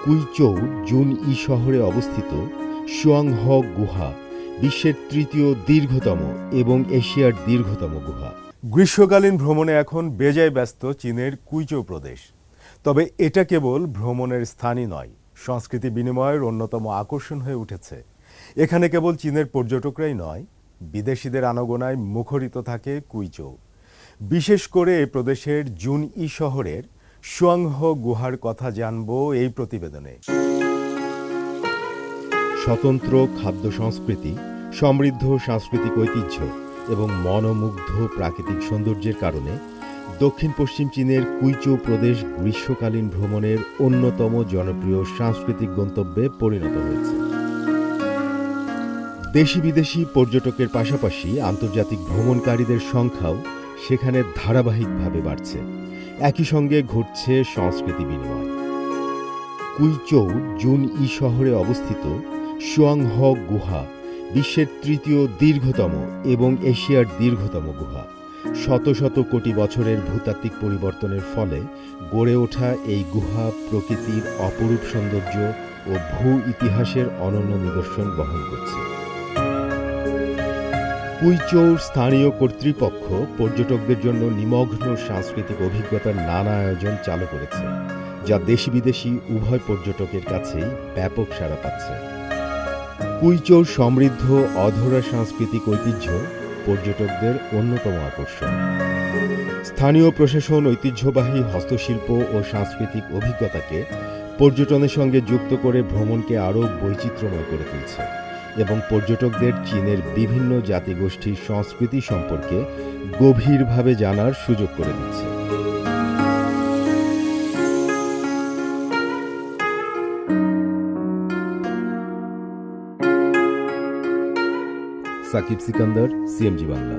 Kweichow জুনই শহরে অবস্থিত সুয়াংহ গুহা বিশ্বের তৃতীয় দীর্ঘতম এবং এশিয়ার দীর্ঘতম গুহা। গ্রীষ্মকালীন ভ্রমণে এখন বেজায় ব্যস্ত চীনের কুইচৌ প্রদেশ। তবে এটা কেবল ভ্রমণের স্থানই নয়, সংস্কৃতি বিনিময়ের অন্যতম আকর্ষণ হয়ে উঠেছে। এখানে কেবল চীনের পর্যটকরাই নয়, বিদেশিদের আনাগোনায় মুখরিত থাকে কুইচৌ। বিশেষ করে এই প্রদেশের জুনই শহরের সুয়াংহ গুহার কথা জানব এই প্রতিবেদনে। স্বতন্ত্র খাদ্য সংস্কৃতি, সমৃদ্ধ সাংস্কৃতিক ঐতিহ্য এবং মনোমুগ্ধ প্রাকৃতিক সৌন্দর্যের কারণে দক্ষিণ পশ্চিম চীনের কুইচৌ প্রদেশ গ্রীষ্মকালীন ভ্রমণের অন্যতম জনপ্রিয় সাংস্কৃতিক গন্তব্যে পরিণত হয়েছে। দেশি বিদেশি পর্যটকের পাশাপাশি আন্তর্জাতিক ভ্রমণকারীদের সংখ্যাও সেখানে ধারাবাহিকভাবে বাড়ছে। একই সঙ্গে ঘটছে সংস্কৃতি বিনিময়। কুইচৌ জুনই শহরে অবস্থিত সুয়াংহ গুহা বিশ্বের তৃতীয় দীর্ঘতম এবং এশিয়ার দীর্ঘতম গুহা। শত শত কোটি বছরের ভূতাত্ত্বিক পরিবর্তনের ফলে গড়ে ওঠা এই গুহা প্রকৃতির অপরূপ সৌন্দর্য ও ভূ ইতিহাসের অনন্য নিদর্শন বহন করছে। কুইচৌর স্থানীয় কর্তৃপক্ষ পর্যটকদের জন্য নিমগ্ন সাংস্কৃতিক অভিজ্ঞতার নানা আয়োজন চালু করেছে, যা দেশি বিদেশি উভয় পর্যটকের কাছেই ব্যাপক সাড়া পাচ্ছে। কুইচৌর সমৃদ্ধ অধরা সাংস্কৃতিক ঐতিহ্য পর্যটকদের অন্যতম আকর্ষণ। স্থানীয় প্রশাসন ঐতিহ্যবাহী হস্তশিল্প ও সাংস্কৃতিক অভিজ্ঞতাকে পর্যটনের সঙ্গে যুক্ত করে ভ্রমণকে আরও বৈচিত্র্যময় করে তুলছে এবং পর্যটকদের চীনের বিভিন্ন জাতিগোষ্ঠীর সংস্কৃতি সম্পর্কে গভীরভাবে জানার সুযোগ করে দিচ্ছে। সাকিব সিকান্দার, সিএমজি বাংলা।